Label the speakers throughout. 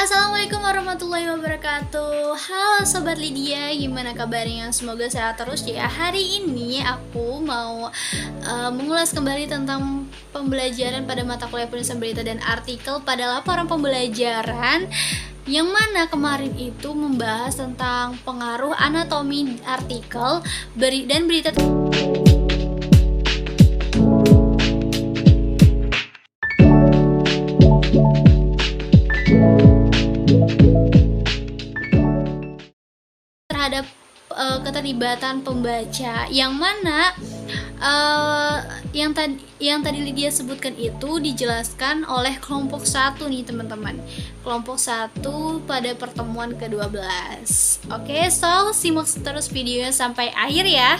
Speaker 1: Assalamualaikum warahmatullahi wabarakatuh. Halo Sobat Lydia, gimana kabarnya? Semoga sehat terus ya. Hari ini aku mau mengulas kembali tentang pembelajaran pada mata kuliah penulisan berita dan artikel pada laporan pembelajaran, yang mana kemarin itu membahas tentang pengaruh anatomi artikel dan berita terhadap keterlibatan pembaca, yang mana yang tadi Lydia sebutkan itu dijelaskan oleh kelompok 1 nih teman-teman. Kelompok 1 pada pertemuan ke-12. Oke, so simak terus videonya sampai akhir ya.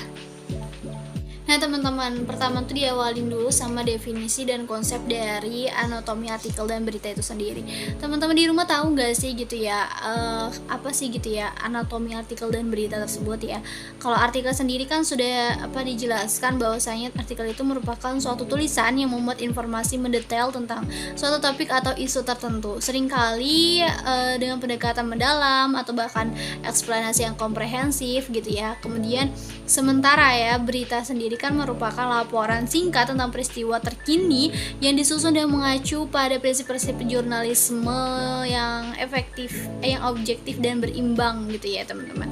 Speaker 1: Nah teman-teman, pertama tuh diawalin dulu sama definisi dan konsep dari anatomi artikel dan berita itu sendiri. Teman-teman di rumah tahu nggak sih gitu ya, apa sih gitu ya anatomi artikel dan berita tersebut ya. Kalau artikel sendiri kan sudah dijelaskan bahwasanya artikel itu merupakan suatu tulisan yang memuat informasi mendetail tentang suatu topik atau isu tertentu. Seringkali dengan pendekatan mendalam atau bahkan eksplanasi yang komprehensif gitu ya. Kemudian sementara ya berita sendiri kan merupakan laporan singkat tentang peristiwa terkini yang disusun dan mengacu pada prinsip-prinsip jurnalisme yang efektif, yang objektif dan berimbang gitu ya teman-teman.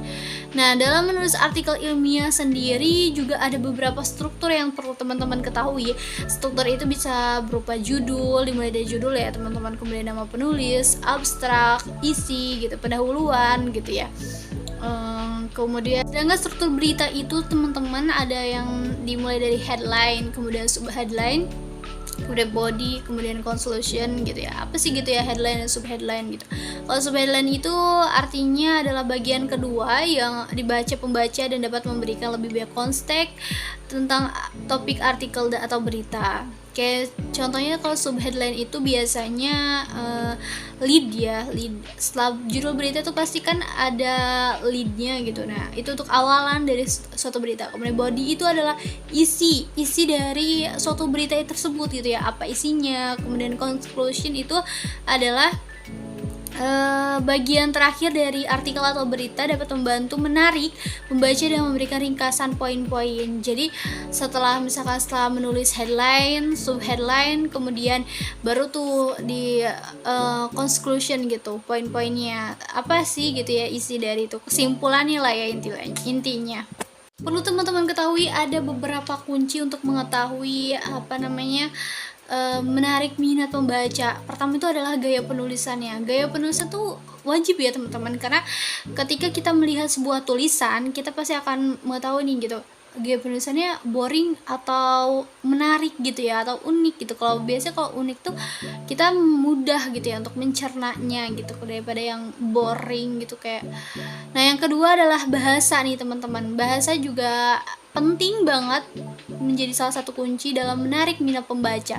Speaker 1: Nah, dalam menulis artikel ilmiah sendiri juga ada beberapa struktur yang perlu teman-teman ketahui. Struktur itu bisa berupa judul, dimulai dari judul ya teman-teman, kemudian nama penulis, abstrak, isi gitu, pendahuluan gitu ya. Kemudian sedangkan struktur berita itu teman-teman ada yang dimulai dari headline, kemudian subheadline, kemudian body, kemudian conclusion gitu ya. Apa sih gitu ya headline dan subheadline gitu. Kalau subheadline itu artinya adalah bagian kedua yang dibaca pembaca dan dapat memberikan lebih banyak konteks tentang topik artikel atau berita. Kayak contohnya kalau subheadline itu biasanya lead ya, lead. Setelah judul berita itu pasti kan ada leadnya gitu. Nah itu untuk awalan dari suatu berita. Kemudian body itu adalah isi dari suatu berita tersebut gitu ya, apa isinya. Kemudian conclusion itu adalah bagian terakhir dari artikel atau berita, dapat membantu menarik membaca dan memberikan ringkasan poin-poin. Jadi setelah menulis headline, subheadline, kemudian baru tuh di conclusion gitu, poin-poinnya apa sih gitu ya, isi dari itu, kesimpulannya lah ya intinya. Perlu teman-teman ketahui ada beberapa kunci untuk mengetahui menarik minat pembaca. Pertama itu adalah gaya penulisannya. Gaya penulisan tuh wajib ya teman-teman, karena ketika kita melihat sebuah tulisan, kita pasti akan mengetahui nih gitu, gaya penulisannya boring atau menarik gitu ya, atau unik gitu. Kalau unik tuh kita mudah gitu ya untuk mencernanya gitu, daripada yang boring gitu kayak. Nah yang kedua adalah bahasa nih teman-teman. Bahasa juga penting banget, menjadi salah satu kunci dalam menarik minat pembaca.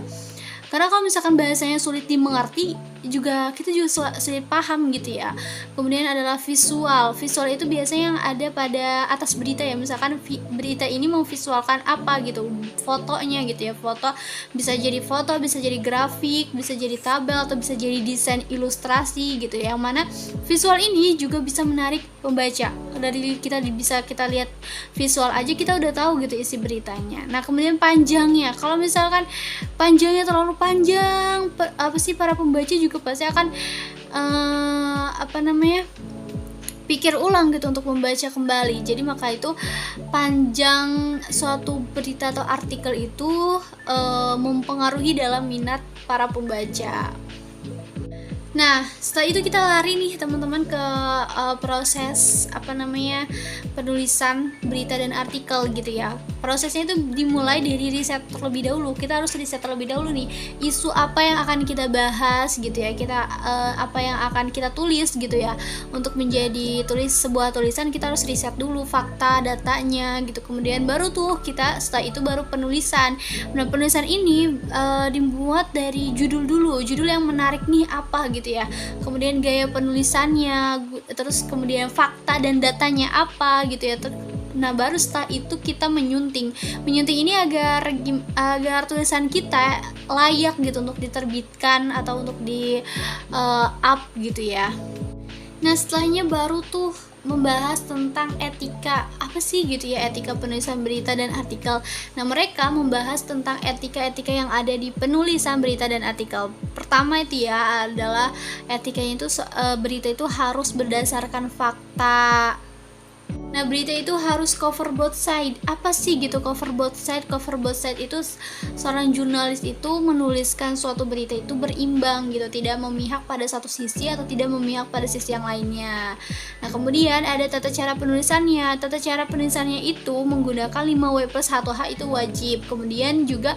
Speaker 1: Karena kalau misalkan bahasanya sulit dimengerti, kita juga sulit paham gitu ya. Kemudian adalah visual. Visual itu biasanya yang ada pada atas berita ya. Misalkan berita ini memvisualkan apa gitu, fotonya gitu ya. Foto bisa jadi grafik, bisa jadi tabel, atau bisa jadi desain ilustrasi gitu ya. Yang mana visual ini juga bisa menarik pembaca. Dari kita lihat visual aja kita udah tahu gitu isi beritanya. Nah kemudian panjangnya, kalau misalkan panjangnya terlalu panjang, para pembaca juga pasti akan pikir ulang gitu untuk membaca kembali. Jadi maka itu panjang suatu berita atau artikel itu mempengaruhi dalam minat para pembaca. Nah setelah itu kita lari nih teman-teman ke proses penulisan berita dan artikel gitu ya. Prosesnya itu dimulai dari riset terlebih dahulu. Kita harus riset terlebih dahulu nih, isu apa yang akan kita bahas gitu ya, apa yang akan kita tulis gitu ya. Untuk menjadi sebuah tulisan kita harus riset dulu fakta, datanya gitu. Kemudian baru tuh setelah itu baru penulisan. Nah penulisan ini dibuat dari judul dulu, judul yang menarik nih apa gitu ya. Kemudian gaya penulisannya, terus kemudian fakta dan datanya apa gitu ya. Nah, baru setelah itu kita menyunting. Menyunting ini agar tulisan kita layak gitu untuk diterbitkan atau untuk di up gitu ya. Nah, setelahnya baru tuh membahas tentang etika, apa sih gitu ya etika penulisan berita dan artikel. Nah, mereka membahas tentang etika-etika yang ada di penulisan berita dan artikel. Pertama itu ya adalah etikanya itu berita itu harus berdasarkan fakta. Nah, berita itu harus cover both side. Apa sih gitu cover both side? Cover both side itu seorang jurnalis itu menuliskan suatu berita itu berimbang gitu, tidak memihak pada satu sisi atau tidak memihak pada sisi yang lainnya. Nah, kemudian ada tata cara penulisannya. Tata cara penulisannya itu menggunakan 5W+1H itu wajib. Kemudian juga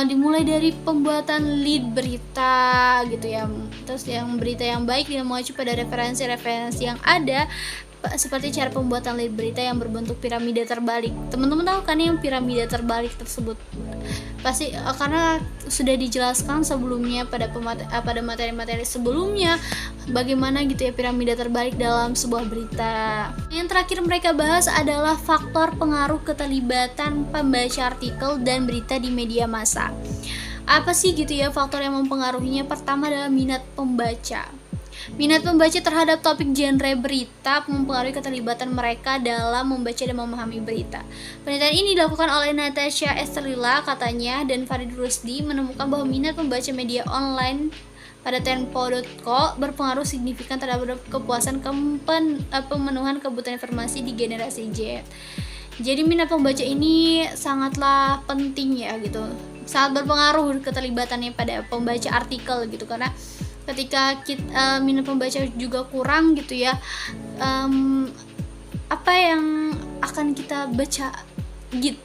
Speaker 1: dimulai dari pembuatan lead berita gitu ya. Terus yang berita yang baik dia mengacu pada referensi-referensi yang ada, seperti cara pembuatan lead berita yang berbentuk piramida terbalik. Teman-teman tahu kan yang piramida terbalik tersebut? Pasti karena sudah dijelaskan sebelumnya pada materi-materi sebelumnya bagaimana gitu ya piramida terbalik dalam sebuah berita. Yang terakhir mereka bahas adalah faktor pengaruh keterlibatan pembaca artikel dan berita di media massa. Apa sih gitu ya faktor yang mempengaruhinya? Pertama adalah minat pembaca. Minat pembaca terhadap topik genre berita mempengaruhi keterlibatan mereka dalam membaca dan memahami berita. Penelitian ini dilakukan oleh Natasha Esterlila katanya dan Farid Rusdi menemukan bahwa minat pembaca media online pada Tempo.co berpengaruh signifikan terhadap kepuasan pemenuhan kebutuhan informasi di generasi Z. Jadi minat pembaca ini sangatlah penting ya gitu. Sangat berpengaruh keterlibatannya pada pembaca artikel gitu, karena ketika minat pembaca juga kurang gitu ya, apa yang akan kita baca gitu.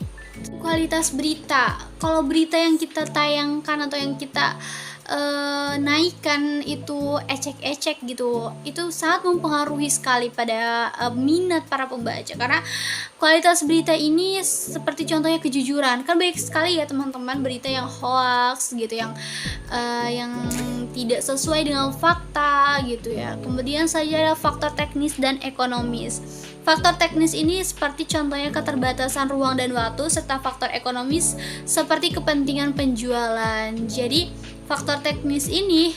Speaker 1: Kualitas berita, kalau berita yang kita tayangkan atau yang kita naikkan itu ecek-ecek gitu, itu sangat mempengaruhi sekali pada minat para pembaca. Karena kualitas berita ini seperti contohnya kejujuran, kan banyak sekali ya teman-teman berita yang hoax gitu, yang tidak sesuai dengan fakta gitu ya. Kemudian saja ada faktor teknis dan ekonomis. Faktor teknis ini seperti contohnya keterbatasan ruang dan waktu, serta faktor ekonomis seperti kepentingan penjualan. Jadi faktor teknis ini,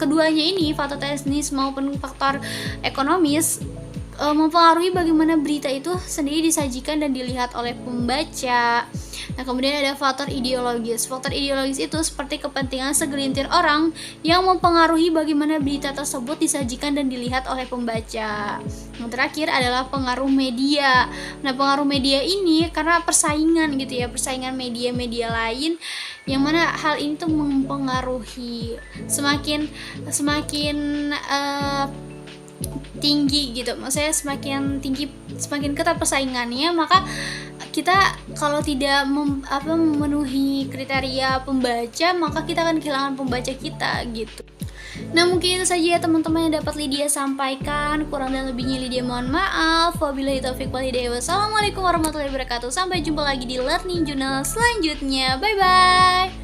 Speaker 1: keduanya ini, faktor teknis maupun faktor ekonomis, mempengaruhi bagaimana berita itu sendiri disajikan dan dilihat oleh pembaca. Nah, kemudian ada faktor ideologis. Faktor ideologis itu seperti kepentingan segelintir orang yang mempengaruhi bagaimana berita tersebut disajikan dan dilihat oleh pembaca. Yang terakhir adalah pengaruh media. Nah, pengaruh media ini karena persaingan gitu ya, persaingan media-media lain, yang mana hal ini tuh mempengaruhi semakin tinggi gitu. Maksudnya semakin tinggi, semakin ketat persaingannya, maka kita kalau tidak memenuhi kriteria pembaca, maka kita akan kehilangan pembaca kita gitu. Nah, mungkin itu saja ya teman-teman yang dapat Lydia sampaikan. Kurang dan lebihnya Lydia mohon maaf. Wabillahi taufiq wal hidayah. Wassalamualaikum warahmatullahi wabarakatuh. Sampai jumpa lagi di Learning Journal selanjutnya. Bye bye.